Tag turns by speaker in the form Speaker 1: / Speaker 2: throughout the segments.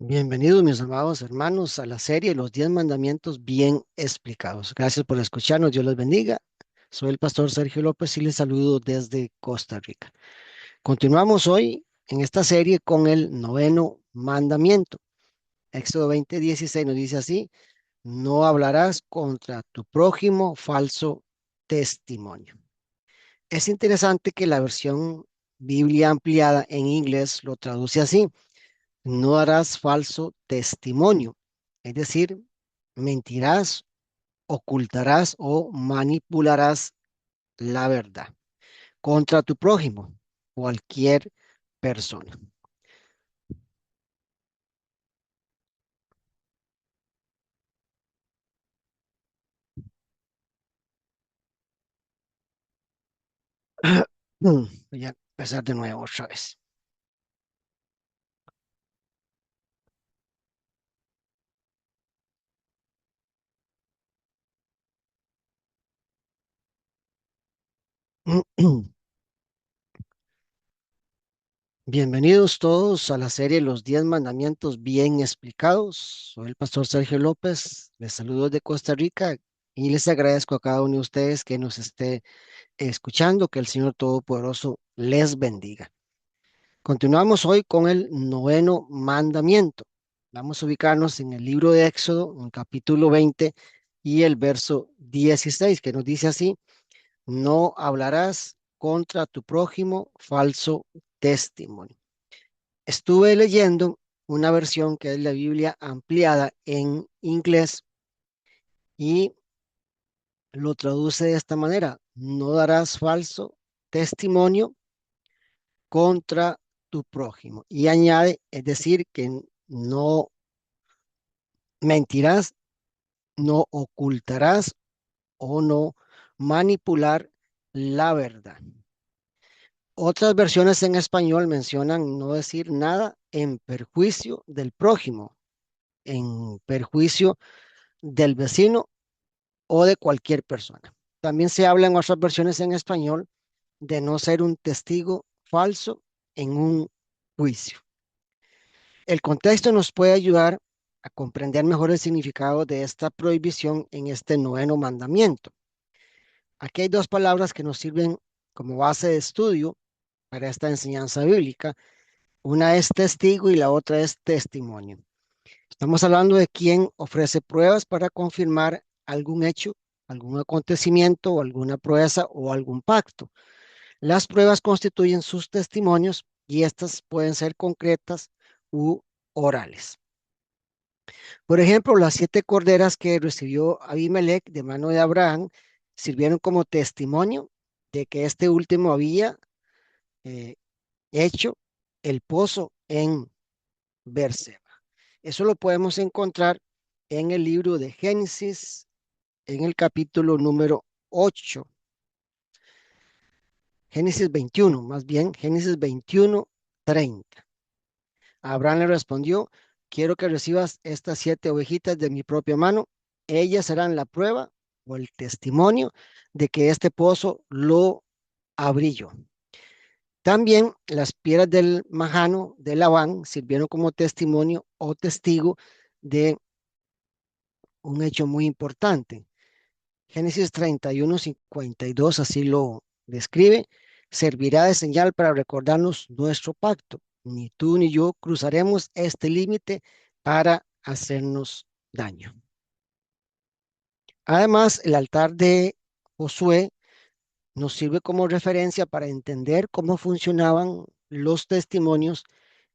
Speaker 1: Bienvenidos, mis amados hermanos, a la serie Los 10 Mandamientos Bien Explicados. Gracias por escucharnos. Dios les bendiga. Soy el pastor Sergio López y les saludo desde Costa Rica. Continuamos hoy en esta serie con el noveno mandamiento. Éxodo 20:16 nos dice así: no hablarás contra tu prójimo falso testimonio. Es interesante que la versión Biblia ampliada en inglés lo traduce así: no harás falso testimonio, es decir, mentirás, ocultarás o manipularás la verdad contra tu prójimo, cualquier persona. Voy a empezar de nuevo otra vez. Bienvenidos todos a la serie Los 10 Mandamientos Bien Explicados. Soy el pastor Sergio López, les saludo de Costa Rica y les agradezco a cada uno de ustedes que nos esté escuchando. Que el Señor Todopoderoso les bendiga. Continuamos hoy con el noveno mandamiento. Vamos a ubicarnos en el libro de Éxodo, en capítulo 20 y el verso 16, que nos dice así: no hablarás contra tu prójimo falso testimonio. Estuve leyendo una versión que es la Biblia ampliada en inglés y lo traduce de esta manera: no darás falso testimonio contra tu prójimo. Y añade, es decir, que no mentirás, no ocultarás o no manipular la verdad. Otras versiones en español mencionan no decir nada en perjuicio del prójimo, en perjuicio del vecino o de cualquier persona. También se habla en otras versiones en español de no ser un testigo falso en un juicio. El contexto nos puede ayudar a comprender mejor el significado de esta prohibición en este noveno mandamiento. Aquí hay dos palabras que nos sirven como base de estudio para esta enseñanza bíblica. Una es testigo y la otra es testimonio. Estamos hablando de quien ofrece pruebas para confirmar algún hecho, algún acontecimiento o alguna proeza o algún pacto. Las pruebas constituyen sus testimonios y estas pueden ser concretas u orales. Por ejemplo, las 7 corderas que recibió Abimelech de mano de Abraham sirvieron como testimonio de que este último había eh, hecho el pozo en Berseba. Eso lo podemos encontrar en el libro de Génesis, en el capítulo número 8, Génesis 21, más bien, Génesis 21:30. Abraham le respondió: quiero que recibas estas 7 ovejitas de mi propia mano. Ellas serán la prueba o el testimonio de que este pozo lo abrí yo. También las piedras del majano de Labán sirvieron como testimonio o testigo de un hecho muy importante. Génesis 31:52 así lo describe: servirá de señal para recordarnos nuestro pacto. Ni tú ni yo cruzaremos este límite para hacernos daño. Además, el altar de Josué nos sirve como referencia para entender cómo funcionaban los testimonios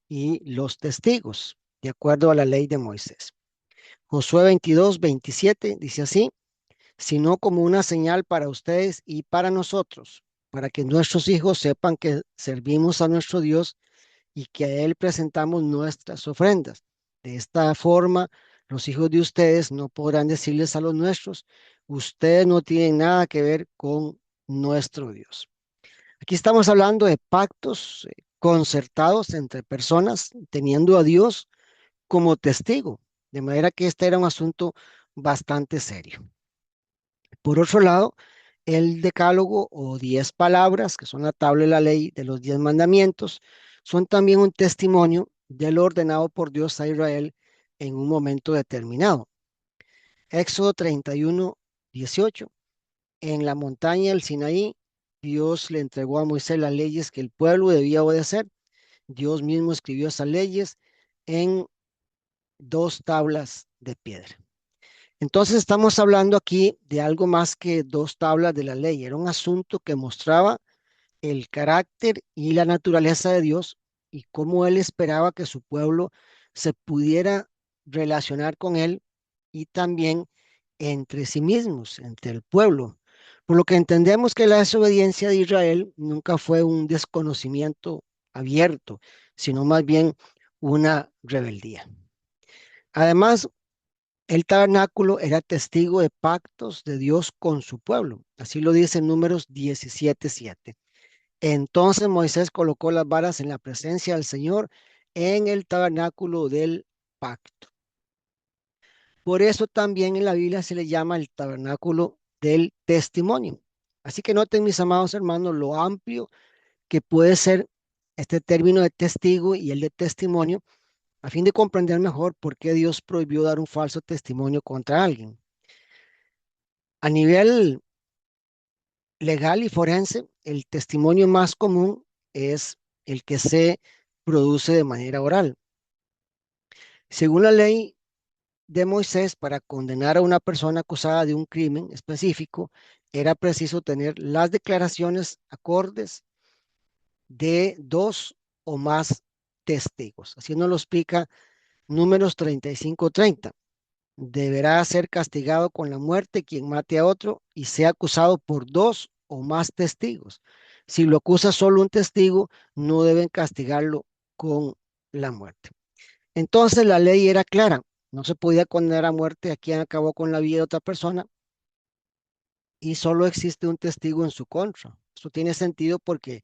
Speaker 1: y los testigos, de acuerdo a la ley de Moisés. Josué 22:27 dice así: sino como una señal para ustedes y para nosotros, para que nuestros hijos sepan que servimos a nuestro Dios y que a Él presentamos nuestras ofrendas. De esta forma, los hijos de ustedes no podrán decirles a los nuestros: ustedes no tienen nada que ver con nuestro Dios. Aquí estamos hablando de pactos concertados entre personas, teniendo a Dios como testigo, de manera que este era un asunto bastante serio. Por otro lado, el decálogo o 10 palabras, que son la tabla de la ley de los 10 mandamientos, son también un testimonio de lo ordenado por Dios a Israel en un momento determinado. Éxodo 31:18. En la montaña del Sinaí, Dios le entregó a Moisés las leyes que el pueblo debía obedecer. Dios mismo escribió esas leyes en dos tablas de piedra. Entonces estamos hablando aquí de algo más que dos tablas de la ley. Era un asunto que mostraba el carácter y la naturaleza de Dios y cómo Él esperaba que su pueblo se pudiera relacionar con Él y también entre sí mismos, entre el pueblo. Por lo que entendemos que la desobediencia de Israel nunca fue un desconocimiento abierto, sino más bien una rebeldía. Además, el tabernáculo era testigo de pactos de Dios con su pueblo. Así lo dice en Números 17:7. Entonces Moisés colocó las varas en la presencia del Señor en el tabernáculo del pacto. Por eso también en la Biblia se le llama el tabernáculo del testimonio. Así que noten, mis amados hermanos, lo amplio que puede ser este término de testigo y el de testimonio, a fin de comprender mejor por qué Dios prohibió dar un falso testimonio contra alguien. A nivel legal y forense, el testimonio más común es el que se produce de manera oral. Según la ley de Moisés, para condenar a una persona acusada de un crimen específico, era preciso tener las declaraciones acordes de dos o más testigos. Así nos lo explica Números 35:30. Deberá ser castigado con la muerte quien mate a otro y sea acusado por dos o más testigos. Si lo acusa solo un testigo, no deben castigarlo con la muerte. Entonces la ley era clara. No se podía condenar a muerte a quien acabó con la vida de otra persona y solo existe un testigo en su contra. Eso tiene sentido porque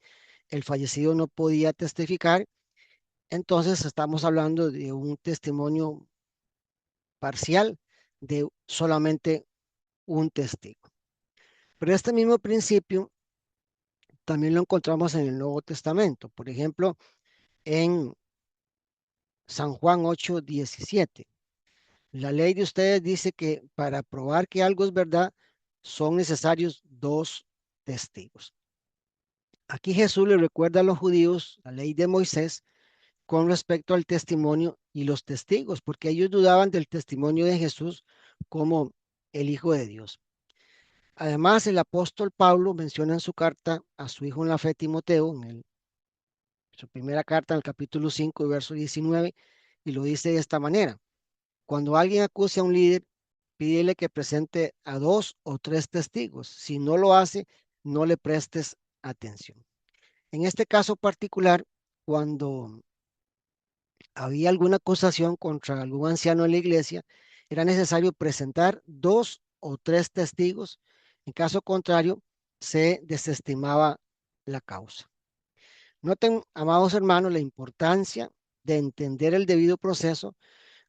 Speaker 1: el fallecido no podía testificar. Entonces estamos hablando de un testimonio parcial de solamente un testigo. Pero este mismo principio también lo encontramos en el Nuevo Testamento. Por ejemplo, en San Juan 8:17. La ley de ustedes dice que para probar que algo es verdad son necesarios dos testigos. Aquí Jesús le recuerda a los judíos la ley de Moisés con respecto al testimonio y los testigos, porque ellos dudaban del testimonio de Jesús como el Hijo de Dios. Además, el apóstol Pablo menciona en su carta a su hijo en la fe, Timoteo, su primera carta, en el capítulo 5, verso 19, y lo dice de esta manera. Cuando alguien acuse a un líder, pídele que presente a dos o tres testigos. Si no lo hace, no le prestes atención. En este caso particular, cuando había alguna acusación contra algún anciano en la iglesia, era necesario presentar dos o tres testigos. En caso contrario, se desestimaba la causa. Noten, amados hermanos, la importancia de entender el debido proceso,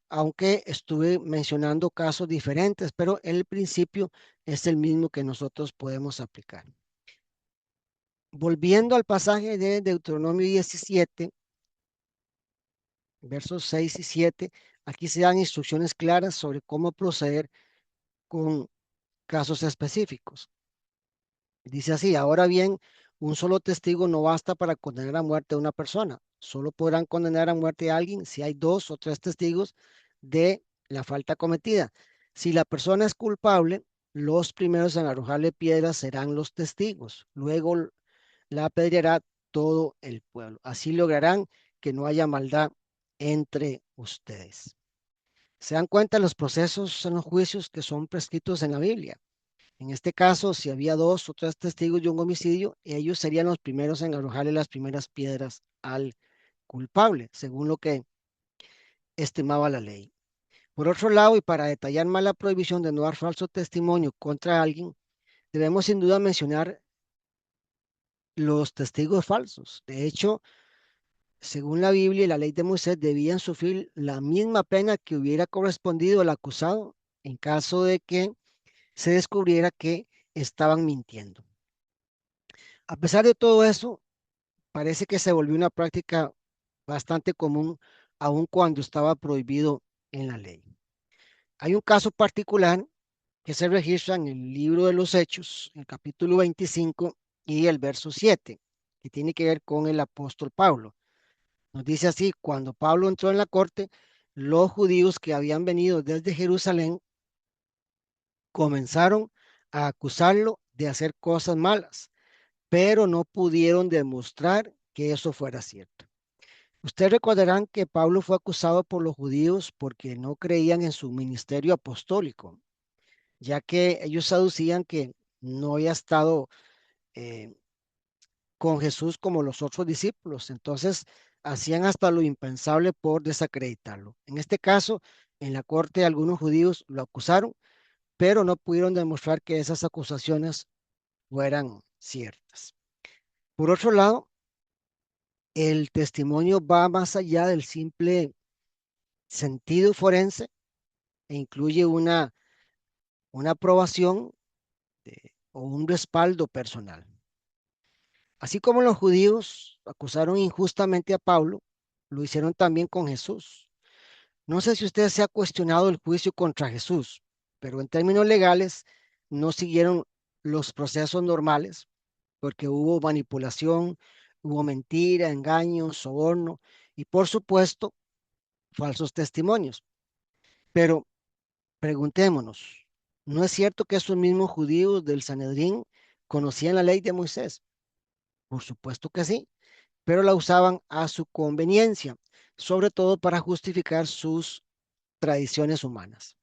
Speaker 1: aunque estuve mencionando casos diferentes, pero el principio es el mismo que nosotros podemos aplicar. Volviendo al pasaje de Deuteronomio 17, versos 6 y 7, aquí se dan instrucciones claras sobre cómo proceder con casos específicos. Dice así, ahora bien, un solo testigo no basta para condenar a muerte a una persona. Solo podrán condenar a muerte a alguien si hay dos o tres testigos de la falta cometida. Si la persona es culpable, los primeros en arrojarle piedras serán los testigos. Luego la apedreará todo el pueblo. Así lograrán que no haya maldad entre ustedes. Se dan cuenta los procesos en los juicios que son prescritos en la Biblia. En este caso, si había dos o tres testigos de un homicidio, ellos serían los primeros en arrojarle las primeras piedras al culpable, según lo que estimaba la ley. Por otro lado, y para detallar más la prohibición de no dar falso testimonio contra alguien, debemos sin duda mencionar los testigos falsos. De hecho, según la Biblia y la ley de Moisés, debían sufrir la misma pena que hubiera correspondido al acusado en caso de que se descubriera que estaban mintiendo. A pesar de todo eso, parece que se volvió una práctica bastante común aun cuando estaba prohibido en la ley. Hay un caso particular que se registra en el libro de los Hechos, el capítulo 25 y el verso 7, que tiene que ver con el apóstol Pablo. Nos dice así: cuando Pablo entró en la corte, los judíos que habían venido desde Jerusalén comenzaron a acusarlo de hacer cosas malas, pero no pudieron demostrar que eso fuera cierto. Ustedes recordarán que Pablo fue acusado por los judíos porque no creían en su ministerio apostólico, ya que ellos aducían que no había estado eh, con Jesús como los otros discípulos. Entonces, hacían hasta lo impensable por desacreditarlo. En este caso, en la corte, algunos judíos lo acusaron, pero no pudieron demostrar que esas acusaciones fueran ciertas. Por otro lado, el testimonio va más allá del simple sentido forense e incluye una aprobación o un respaldo personal. Así como los judíos acusaron injustamente a Pablo, lo hicieron también con Jesús. No sé si usted se ha cuestionado el juicio contra Jesús, pero en términos legales no siguieron los procesos normales porque hubo manipulación, hubo mentira, engaño, soborno y por supuesto falsos testimonios. Pero preguntémonos, ¿no es cierto que esos mismos judíos del Sanedrín conocían la ley de Moisés? Por supuesto que sí, pero la usaban a su conveniencia, sobre todo para justificar sus tradiciones humanas.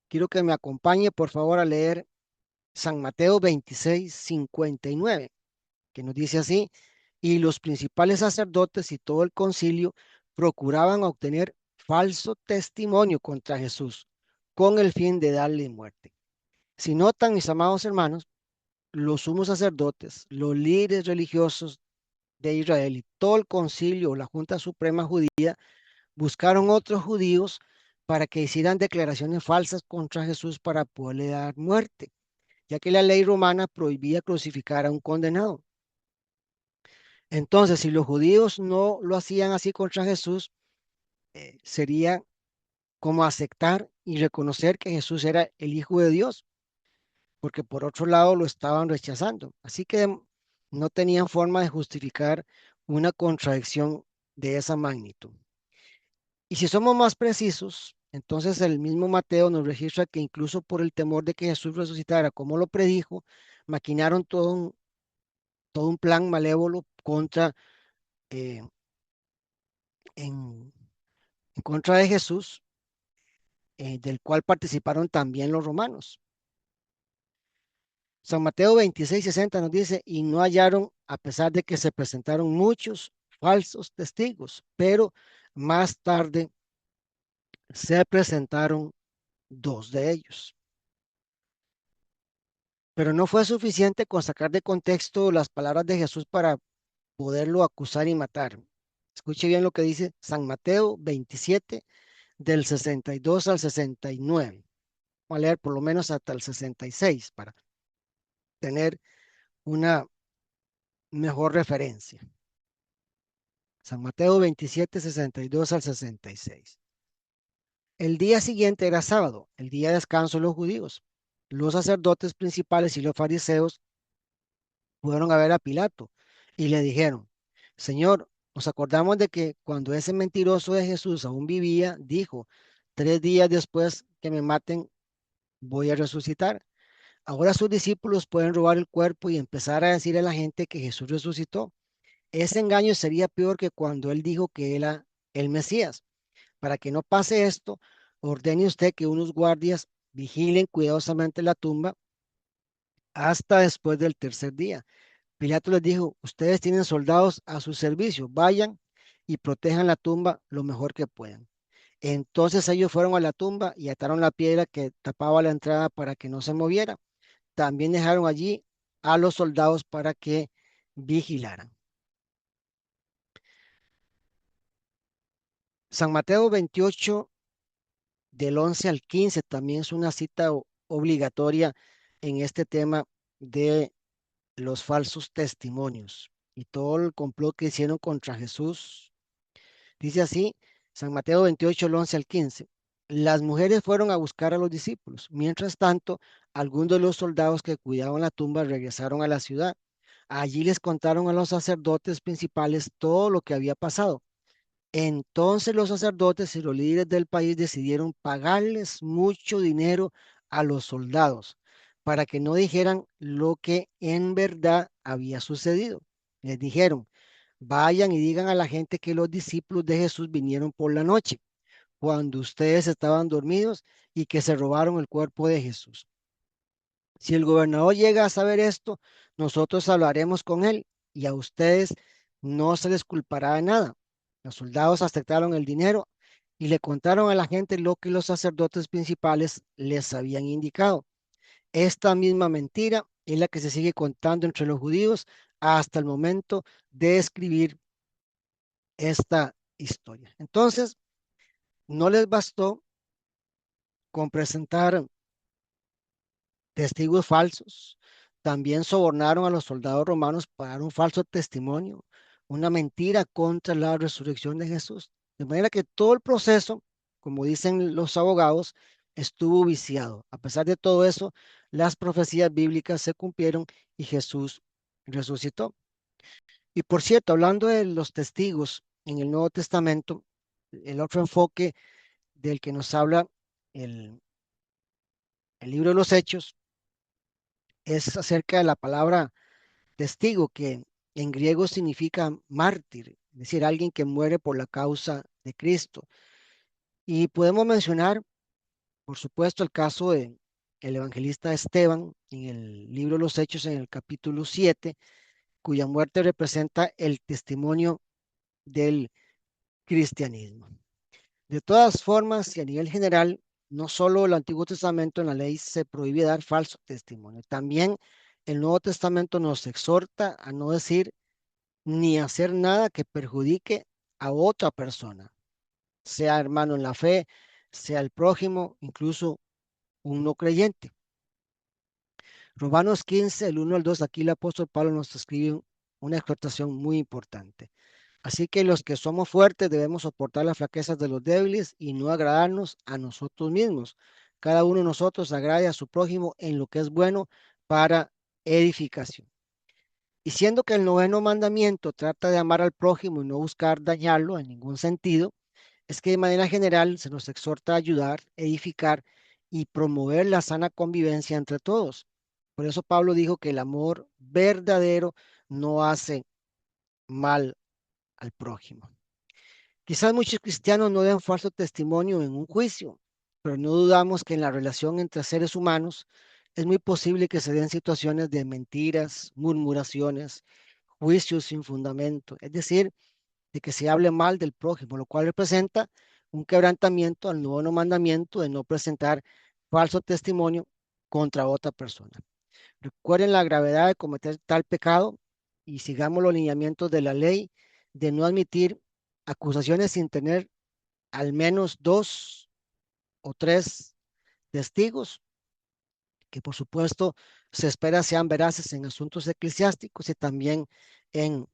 Speaker 1: Quiero que me acompañe, por favor, a leer San Mateo 26:59, que nos dice así: y los principales sacerdotes y todo el concilio procuraban obtener falso testimonio contra Jesús con el fin de darle muerte. Si notan, mis amados hermanos, los sumos sacerdotes, los líderes religiosos de Israel y todo el concilio o la Junta Suprema Judía buscaron otros judíos para que hicieran declaraciones falsas contra Jesús para poderle dar muerte, ya que la ley romana prohibía crucificar a un condenado. Entonces, si los judíos no lo hacían así contra Jesús, sería como aceptar y reconocer que Jesús era el Hijo de Dios, porque por otro lado lo estaban rechazando. Así que no tenían forma de justificar una contradicción de esa magnitud. Y si somos más precisos, entonces el mismo Mateo nos registra que incluso por el temor de que Jesús resucitara, como lo predijo, maquinaron todo un plan malévolo eh, en, en contra de Jesús, del cual participaron también los romanos. San Mateo 26:60 nos dice: y no hallaron, a pesar de que se presentaron muchos falsos testigos, pero más tarde se presentaron dos de ellos. Pero no fue suficiente con sacar de contexto las palabras de Jesús para poderlo acusar y matar. Escuche bien lo que dice San Mateo 27, del 62 al 69. Vamos a leer por lo menos hasta el 66 para tener una mejor referencia. San Mateo 27, 62 al 66. El día siguiente era sábado, el día de descanso de los judíos. Los sacerdotes principales y los fariseos fueron a ver a Pilato y le dijeron: Señor, nos acordamos de que cuando ese mentiroso de Jesús aún vivía, dijo: 3 días después que me maten, voy a resucitar. Ahora sus discípulos pueden robar el cuerpo y empezar a decir a la gente que Jesús resucitó. Ese engaño sería peor que cuando él dijo que era el Mesías. Para que no pase esto, ordene usted que unos guardias vigilen cuidadosamente la tumba hasta después del tercer día. Pilato les dijo: ustedes tienen soldados a su servicio, vayan y protejan la tumba lo mejor que puedan. Entonces ellos fueron a la tumba y ataron la piedra que tapaba la entrada para que no se moviera. También dejaron allí a los soldados para que vigilaran. San Mateo 28, del 11 al 15, también es una cita obligatoria en este tema de los falsos testimonios y todo el complot que hicieron contra Jesús. Dice así, San Mateo 28, el 11 al 15. Las mujeres fueron a buscar a los discípulos. Mientras tanto, algunos de los soldados que cuidaban la tumba regresaron a la ciudad. Allí les contaron a los sacerdotes principales todo lo que había pasado. Entonces los sacerdotes y los líderes del país decidieron pagarles mucho dinero a los soldados para que no dijeran lo que en verdad había sucedido. Les dijeron, vayan y digan a la gente que los discípulos de Jesús vinieron por la noche, cuando ustedes estaban dormidos y que se robaron el cuerpo de Jesús. Si el gobernador llega a saber esto, nosotros hablaremos con él y a ustedes no se les culpará de nada. Los soldados aceptaron el dinero y le contaron a la gente lo que los sacerdotes principales les habían indicado. Esta misma mentira es la que se sigue contando entre los judíos hasta el momento de escribir esta historia. Entonces, no les bastó con presentar testigos falsos. También sobornaron a los soldados romanos para dar un falso testimonio, una mentira contra la resurrección de Jesús. De manera que todo el proceso, como dicen los abogados, estuvo viciado. A pesar de todo eso, las profecías bíblicas se cumplieron y Jesús resucitó. Y por cierto, hablando de los testigos en el Nuevo Testamento, el otro enfoque del que nos habla el, el libro de los Hechos es acerca de la palabra testigo, que en griego significa mártir, es decir, alguien que muere por la causa de Cristo. Y podemos mencionar, por supuesto, el caso de el evangelista Esteban en el libro de los Hechos, en el capítulo 7, cuya muerte representa el testimonio del cristianismo. De todas formas, y a nivel general, no solo el Antiguo Testamento en la ley se prohíbe dar falso testimonio, también el Nuevo Testamento nos exhorta a no decir ni hacer nada que perjudique a otra persona, sea hermano en la fe, sea el prójimo, incluso un no creyente. Romanos 15, el 1 al 2, aquí el apóstol Pablo nos escribe una exhortación muy importante. Así que los que somos fuertes debemos soportar las flaquezas de los débiles y no agradarnos a nosotros mismos. Cada uno de nosotros agrade a su prójimo en lo que es bueno para edificación. Y siendo que el noveno mandamiento trata de amar al prójimo y no buscar dañarlo en ningún sentido, es que de manera general se nos exhorta a ayudar, edificar y promover la sana convivencia entre todos. Por eso Pablo dijo que el amor verdadero no hace mal al prójimo. Quizás muchos cristianos no den falso testimonio en un juicio, pero no dudamos que en la relación entre seres humanos es muy posible que se den situaciones de mentiras, murmuraciones, juicios sin fundamento, es decir, de que se hable mal del prójimo, lo cual representa un quebrantamiento al nuevo mandamiento de no presentar falso testimonio contra otra persona. Recuerden la gravedad de cometer tal pecado y sigamos los lineamientos de la ley de no admitir acusaciones sin tener al menos dos o tres testigos, que por supuesto se espera sean veraces en asuntos eclesiásticos y también en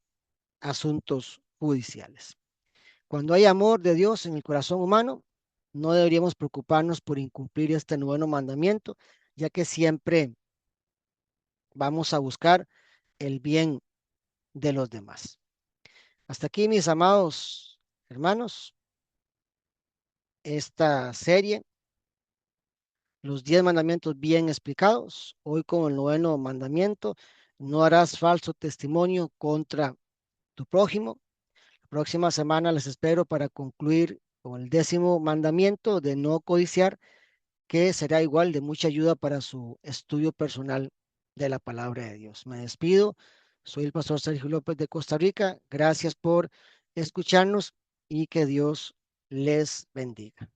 Speaker 1: asuntos judiciales. Cuando hay amor de Dios en el corazón humano, no deberíamos preocuparnos por incumplir este nuevo mandamiento, ya que siempre vamos a buscar el bien de los demás. Hasta aquí, mis amados hermanos, esta serie, los 10 mandamientos bien explicados. Hoy con el noveno mandamiento, no harás falso testimonio contra tu prójimo. La próxima semana les espero para concluir con el 10.º mandamiento de no codiciar, que será igual de mucha ayuda para su estudio personal de la palabra de Dios. Me despido. Soy el pastor Sergio López de Costa Rica. Gracias por escucharnos y que Dios les bendiga.